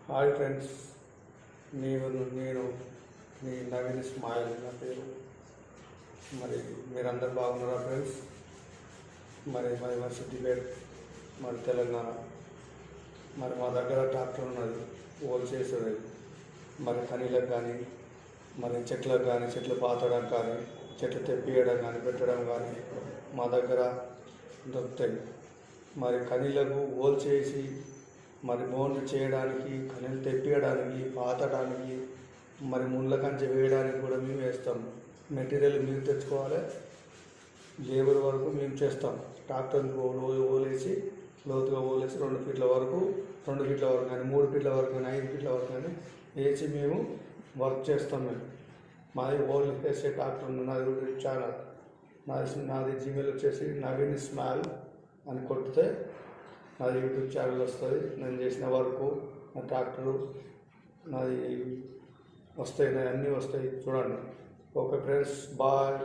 Hi friends, నేను మీ Naveen smile నా పేరు. మరి మీరందరూ బాగున్నారా ఫ్రెండ్స్? మరి సిద్దిపేట, మరి తెలంగాణ. మరి మా దగ్గర ట్రాక్టర్ ఉన్నది, ఓల్ చేసేది. మరి కనీలకు కానీ, మరి చెట్లకు కానీ, చెట్లు పాతడం కానీ, చెట్లు తెప్పియడం కానీ, పెట్టడం కానీ మా దగ్గర దొరుకుతాయి. మరి కనీలకు ఓల్ చేసి, మరి బోన్లు చేయడానికి, కనీలు తెప్పియడానికి, పాతడానికి, మరి ముళ్ళ కంచె వేయడానికి కూడా మేము వేస్తాం. మెటీరియల్ మీరు తెచ్చుకోవాలి, లేబర్ వరకు మేము చేస్తాం. ట్రాక్టర్ ఓలేసి, లోతుగా ఓలేసి 2 ఫీట్ల వరకు కానీ 3 ఫీట్ల వరకు కానీ 5 ఫీట్ల వరకు కానీ వేసి మేము వర్క్ చేస్తాం. మాది ఓల్ వేసే ట్రాక్టర్ ఉంది. నాది యూట్యూబ్ ఛానల్, నాది జీమెయిల్ వచ్చేసి నవీన్ స్మైల్ అని కొడితే నాది యూట్యూబ్ ఛానల్ వస్తుంది. నేను చేసిన వర్క్, నా ట్రాక్టరు, నాది వస్తాయి, అన్నీ వస్తాయి, చూడండి. Okay friends, bye.